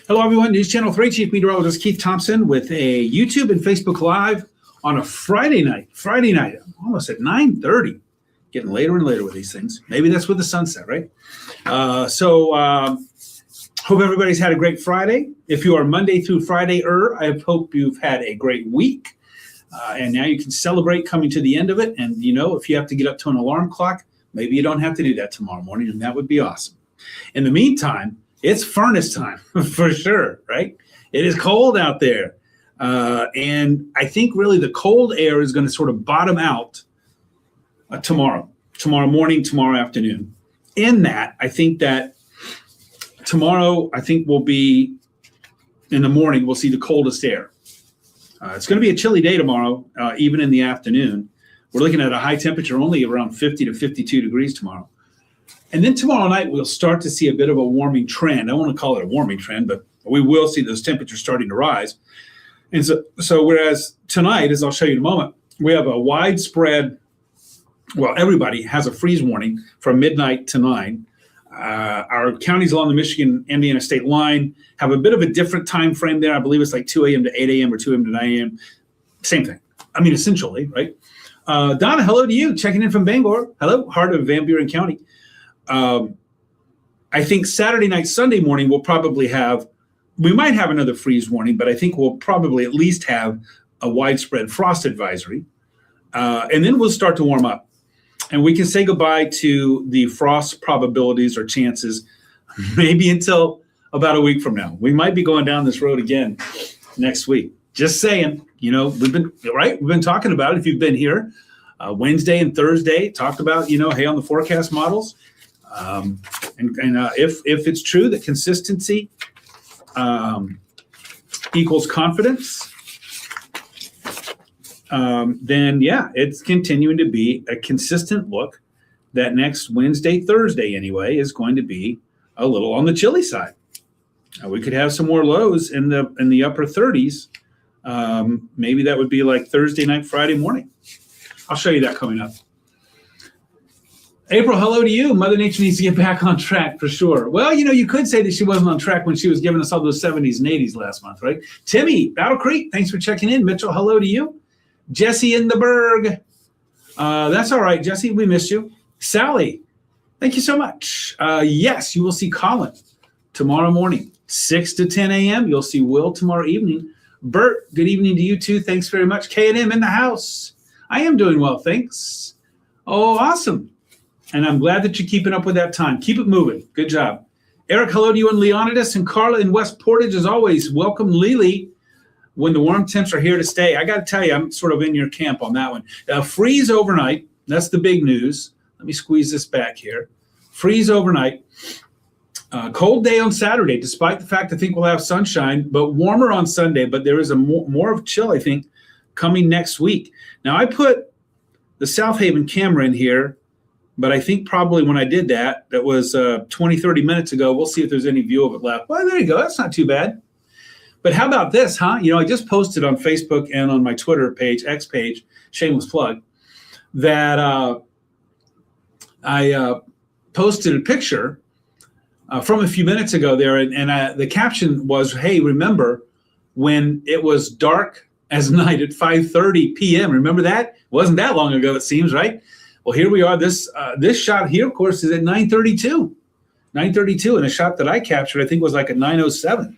Hello, everyone. News Channel 3 Chief Meteorologist Keith Thompson with a YouTube and Facebook Live on a Friday night. Almost at 9:30. Getting later and later with these things. Maybe that's with the sunset, right? Hope everybody's had a great Friday. If you are Monday through Friday-er, I hope you've had a great week. And now you can celebrate coming to the end of it. And, you know, if you have to get up to an alarm clock, maybe you don't have to do that tomorrow morning, and that would be awesome. In the meantime, it's furnace time for sure, right? It is cold out there. And I think really the cold air is going to sort of bottom out tomorrow morning, tomorrow afternoon. In that, I think that tomorrow, will be in the morning, we'll see the coldest air. It's going to be a chilly day tomorrow, even in the afternoon. We're looking at a high temperature only around 50 to 52 degrees tomorrow. And then tomorrow night, we'll start to see a bit of a warming trend. I don't want to call it a warming trend, but we will see those temperatures starting to rise. And so whereas tonight, as I'll show you in a moment, we have a widespread, well, everybody has a freeze warning from midnight to 9. Our counties along the Michigan-Indiana state line have a bit of a different time frame there. I believe it's like 2 a.m. to 8 a.m. or 2 a.m. to 9 a.m. Same thing. I mean, essentially, right? Donna, hello to you, checking in from Bangor. Hello, heart of Van Buren County. I think Saturday night, Sunday morning, we might have another freeze warning, but I think we'll probably at least have a widespread frost advisory. And then we'll start to warm up. And we can say goodbye to the frost probabilities or chances maybe until about a week from now. We might be going down this road again next week. Just saying, you know, we've been talking about it. If you've been here Wednesday and Thursday, talked about, you know, hey, on the forecast models. If it's true that consistency equals confidence, then yeah, it's continuing to be a consistent look that next Wednesday, Thursday anyway, is going to be a little on the chilly side. We could have some more lows in the upper 30s. Maybe that would be like Thursday night, Friday morning. I'll show you that coming up. April, hello to you. Mother Nature needs to get back on track for sure. Well, you know, you could say that she wasn't on track when she was giving us all those 70s and 80s last month, right? Timmy, Battle Creek, thanks for checking in. Mitchell, hello to you. Jesse in the Berg. That's all right, Jesse. We missed you. Sally, thank you so much. Yes, you will see Colin tomorrow morning, 6 to 10 a.m. You'll see Will tomorrow evening. Bert, good evening to you too. Thanks very much. K&M in the house. I am doing well, thanks. Oh, awesome. And I'm glad that you're keeping up with that time. Keep it moving. Good job. Eric, hello to you and Leonidas and Carla in West Portage as always. Welcome, Lily. When the warm temps are here to stay, I got to tell you, I'm sort of in your camp on that one. Freeze overnight. That's the big news. Let me squeeze this back here. Freeze overnight. Cold day on Saturday, despite the fact I think we'll have sunshine, but warmer on Sunday. But there is a more of chill, I think, coming next week. Now, I put the South Haven camera in here, but I think probably when I did that was 20, 30 minutes ago. We'll see if there's any view of it left. Well, there you go. That's not too bad. But how about this, huh? You know, I just posted on Facebook and on my Twitter page, X page, shameless plug, that I posted a picture from a few minutes ago there. And the caption was, hey, remember when it was dark as night at 5:30 p.m.? Remember that? It wasn't that long ago, it seems, right? Well, here we are. This shot here, of course, is at 9:32. 9:32, and a shot that I captured, I think, was like at 9:07.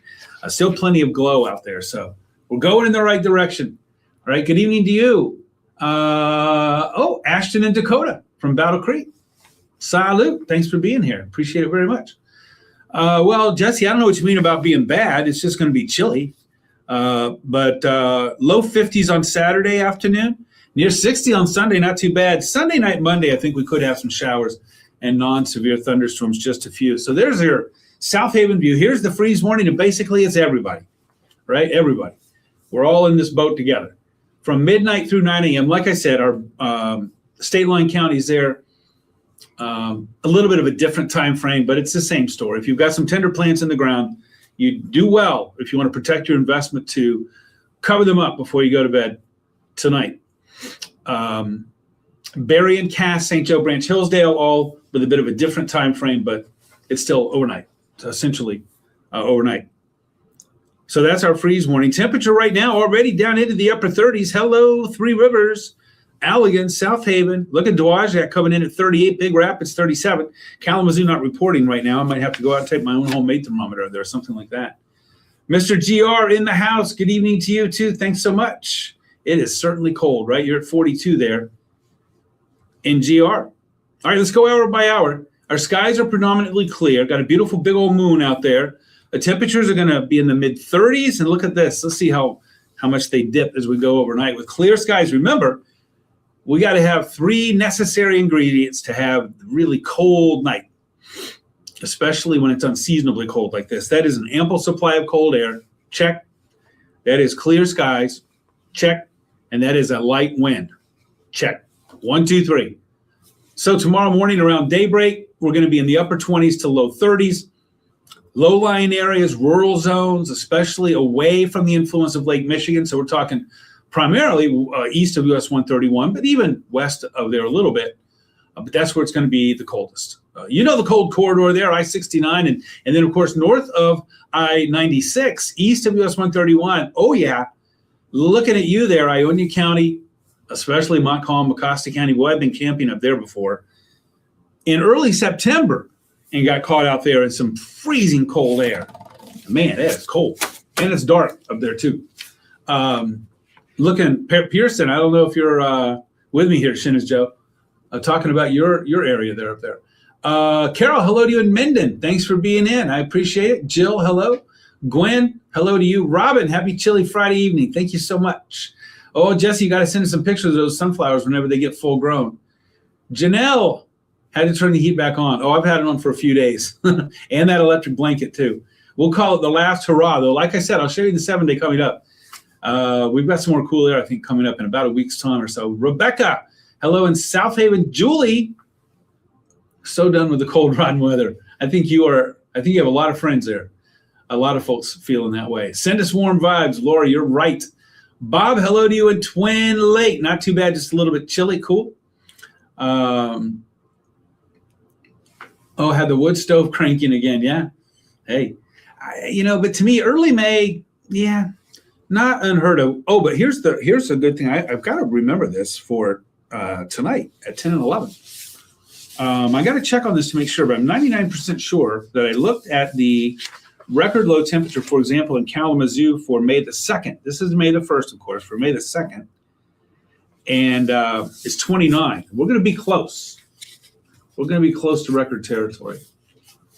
Still plenty of glow out there, so we're going in the right direction. All right, good evening to you. Ashton in Dakota from Battle Creek. Salute, thanks for being here. Appreciate it very much. Well, Jesse, I don't know what you mean about being bad. It's just going to be chilly. But low 50s on Saturday afternoon, near 60 on Sunday, not too bad. Sunday night, Monday, I think we could have some showers and non-severe thunderstorms, just a few. So there's your South Haven view. Here's the freeze warning, and basically it's everybody, right? Everybody. We're all in this boat together. From midnight through 9 a.m., like I said, our state line counties there, a little bit of a different time frame, but it's the same story. If you've got some tender plants in the ground, you do well if you want to protect your investment to cover them up before you go to bed tonight. Berrien, Cass, St. Joe Branch, Hillsdale, all with a bit of a different time frame, but it's still overnight, essentially overnight. So that's our freeze warning. Temperature right now already down into the upper 30s. Hello, Three Rivers, Allegan, South Haven. Look at Dowagiac coming in at 38. Big Rapids, 37. Kalamazoo not reporting right now. I might have to go out and take my own homemade thermometer there or something like that. Mr. GR in the house. Good evening to you, too. Thanks so much. It is certainly cold, right? You're at 42 there in GR. All right, let's go hour by hour. Our skies are predominantly clear. Got a beautiful big old moon out there. The temperatures are going to be in the mid-30s. And look at this. Let's see how much they dip as we go overnight. With clear skies, remember, we got to have 3 necessary ingredients to have a really cold night, especially when it's unseasonably cold like this. That is an ample supply of cold air. Check. That is clear skies. Check. And that is a light wind. Check. 1, 2, 3. So tomorrow morning around daybreak, we're going to be in the upper 20s to low 30s. Low-lying areas, rural zones, especially away from the influence of Lake Michigan. So we're talking primarily east of US 131, but even west of there a little bit. But that's where it's going to be the coldest. You know the cold corridor there, I-69, and then, of course, north of I-96, east of US 131. Oh, yeah. Looking at you there, Ionia County, especially Montcalm, Mecosta County. Boy, I've been camping up there before. In early September, and got caught out there in some freezing cold air. Man, that is cold. And it's dark up there, too. Looking, Pearson, I don't know if you're with me here, Shinnis Joe, talking about your area there up there. Carol, hello to you in Menden. Thanks for being in. I appreciate it. Jill, hello. Gwen, hello to you. Robin, happy chilly Friday evening. Thank you so much. Oh, Jesse, you got to send us some pictures of those sunflowers whenever they get full grown. Janelle, had to turn the heat back on. Oh, I've had it on for a few days. And that electric blanket, too. We'll call it the last hurrah, though. Like I said, I'll show you the 7-day coming up. We've got some more cool air, I think, coming up in about a week's time or so. Rebecca, hello in South Haven. Julie, so done with the cold, rotten weather. I think you have a lot of friends there. A lot of folks feeling that way. Send us warm vibes. Laura, you're right. Bob, hello to you in Twin Lake. Not too bad, just a little bit chilly. Cool. Oh, had the wood stove cranking again. Yeah. Hey, but to me, early May, yeah, not unheard of. Oh, but here's a good thing. I've got to remember this for tonight at 10 and 11. I got to check on this to make sure, but I'm 99% sure that I looked at the record low temperature, for example, in Kalamazoo for May the 2nd. This is May the 1st, of course, for May the 2nd. And it's 29. We're going to be close. We're going to be close to record territory.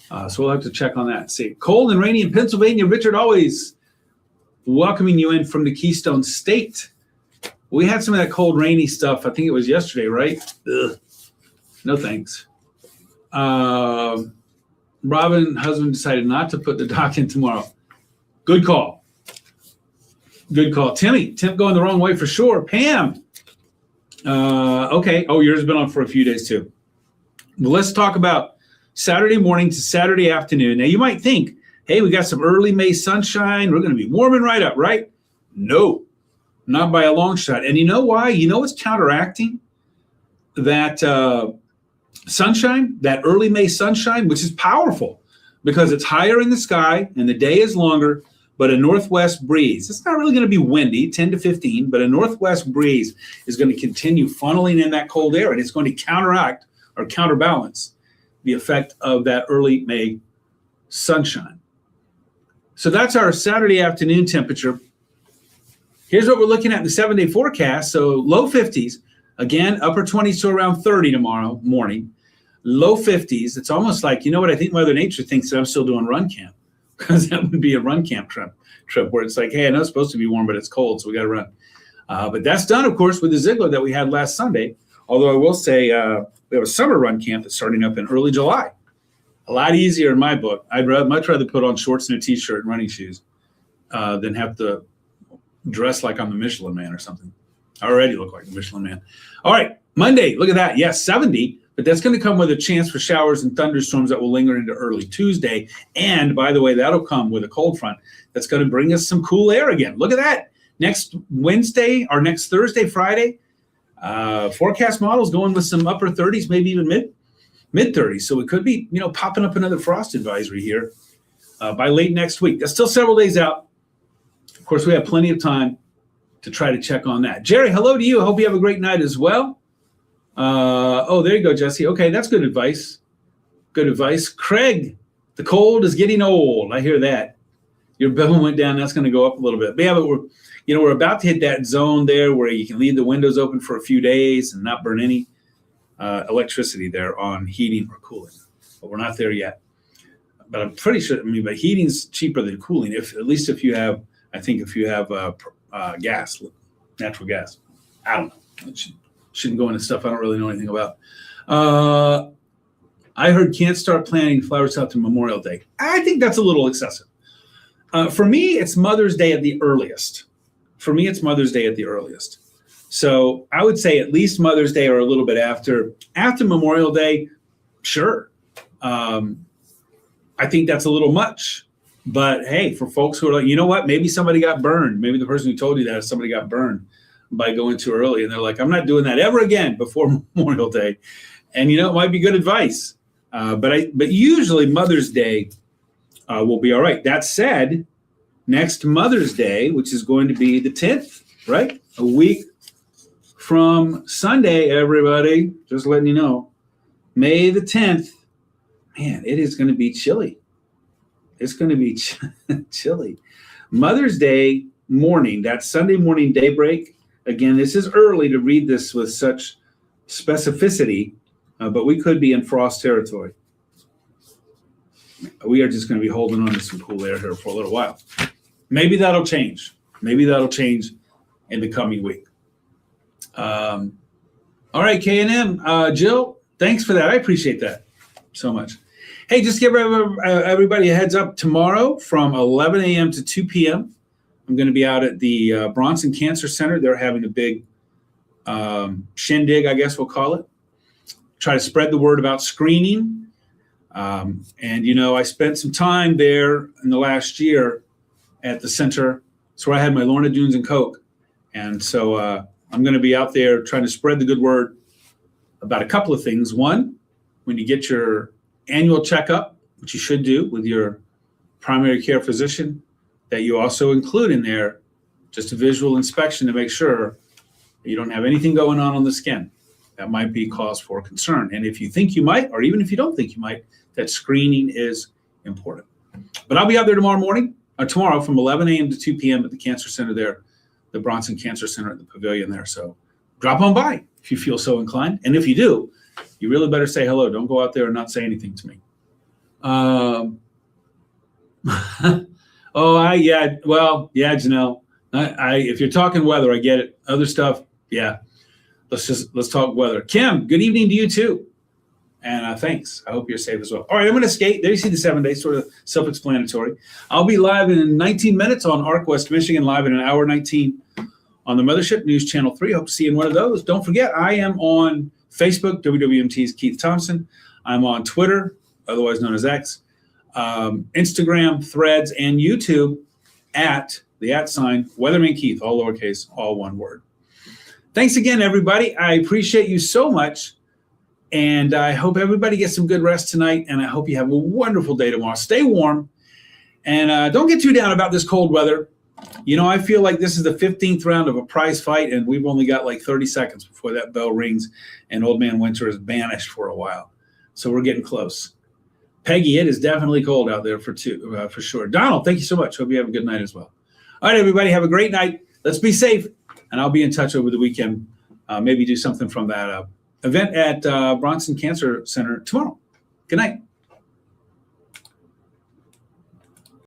So we'll have to check on that and see. Cold and rainy in Pennsylvania. Richard, always welcoming you in from the Keystone State. We had some of that cold, rainy stuff. I think it was yesterday, right? Ugh. No thanks. Robin, husband decided not to put the dock in tomorrow. Good call. Good call. Tim going the wrong way for sure. Pam. Okay. Oh, yours has been on for a few days too. Well, let's talk about Saturday morning to Saturday afternoon. Now, you might think, hey, we got some early May sunshine. We're going to be warming right up, right? No, not by a long shot. And you know why? You know what's counteracting that sunshine, that early May sunshine, which is powerful because it's higher in the sky and the day is longer, but a northwest breeze. It's not really going to be windy, 10 to 15, but a northwest breeze is going to continue funneling in that cold air, and it's going to counteract or counterbalance the effect of that early May sunshine. So that's our Saturday afternoon temperature. Here's what we're looking at in the 7-day forecast. So low 50s, again, upper 20s to around 30 tomorrow morning. Low 50s. It's almost like, you know what, I think Mother Nature thinks that I'm still doing run camp, because that would be a run camp trip where it's like, hey, I know it's supposed to be warm, but it's cold, so we got to run. But that's done, of course, with the Ziegler that we had last Sunday. Although I will say we have a summer run camp that's starting up in early July. A lot easier in my book. I'd much rather put on shorts and a T-shirt and running shoes than have to dress like I'm the Michelin Man or something. I already look like the Michelin Man. All right, Monday, look at that. Yes, 70, but that's going to come with a chance for showers and thunderstorms that will linger into early Tuesday. And by the way, that'll come with a cold front that's going to bring us some cool air again. Look at that. Next Wednesday or next Thursday, Friday, forecast models going with some upper 30s, maybe even mid 30s. So it could be, popping up another frost advisory here by late next week. That's still several days out. course, we have plenty of time to try to check on that. Jerry, hello to you. I hope you have a great night as well. There you go, Jesse. Okay, that's good advice. Good advice. Craig, the cold is getting old. I hear that. Your bill went down. That's going to go up a little bit. But yeah, but we're about to hit that zone there where you can leave the windows open for a few days and not burn any electricity there on heating or cooling. But we're not there yet. But I'm pretty sure. But heating's cheaper than cooling. If you have gas, natural gas. I don't know. Shouldn't go into stuff I don't really know anything about. I heard can't start planting flowers out to Memorial Day. I think that's a little excessive. For me, it's Mother's Day at the earliest. So I would say at least Mother's Day or a little bit after. After Memorial Day, sure. I think that's a little much. But hey, for folks who are like, you know what, maybe somebody got burned. Maybe the person who told you that somebody got burned by going too early. And they're like, I'm not doing that ever again before Memorial Day. And, it might be good advice. But usually Mother's Day will be all right. That said, next Mother's Day, which is going to be the 10th, right? A week from Sunday, everybody, just letting you know, May the 10th, man, it is going to be chilly. It's going to be chilly. Mother's Day morning, that Sunday morning daybreak. Again, this is early to read this with such specificity, but we could be in frost territory. We are just going to be holding on to some cool air here for a little while. Maybe that'll change. In the coming week. All right, K&M. Jill, thanks for that. I appreciate that so much. Hey, just give everybody a heads up. Tomorrow from 11 a.m. to 2 p.m., I'm going to be out at the Bronson Cancer Center. They're having a big shindig, I guess we'll call it. Try to spread the word about screening. And, I spent some time there in the last year at the center. It's where I had my Lorna Doones and Coke. And so I'm going to be out there trying to spread the good word about a couple of things. One, when you get your annual checkup, which you should do with your primary care physician, that you also include in there just a visual inspection to make sure that you don't have anything going on the skin that might be cause for concern. And if you think you might, or even if you don't think you might, that screening is important. But I'll be out there tomorrow from 11 a.m. to 2 p.m. at the Cancer Center there, the Bronson Cancer Center at the Pavilion there. So drop on by if you feel so inclined. And if you do, you really better say hello. Don't go out there and not say anything to me. Janelle. If you're talking weather, I get it. Other stuff, yeah. Let's talk weather. Kim, good evening to you too. And thanks. I hope you're safe as well. All right, I'm going to skate. There you see the 7 days, sort of self-explanatory. I'll be live in 19 minutes on ARC West Michigan, live in an hour 19 on the Mothership News Channel 3. Hope to see you in one of those. Don't forget, I am on Facebook, WWMT's Keith Thompson. I'm on Twitter, otherwise known as X, Instagram, Threads, and YouTube at the @ Weatherman Keith, all lowercase, all one word. Thanks again, everybody. I appreciate you so much. And I hope everybody gets some good rest tonight. And I hope you have a wonderful day tomorrow. Stay warm. And don't get too down about this cold weather. I feel like this is the 15th round of a prize fight. And we've only got like 30 seconds before that bell rings. And Old Man Winter is banished for a while. So we're getting close. Peggy, it is definitely cold out there for sure. Donald, thank you so much. Hope you have a good night as well. All right, everybody, have a great night. Let's be safe. And I'll be in touch over the weekend. Maybe do something from that event at Bronson Cancer Center tomorrow. Good night.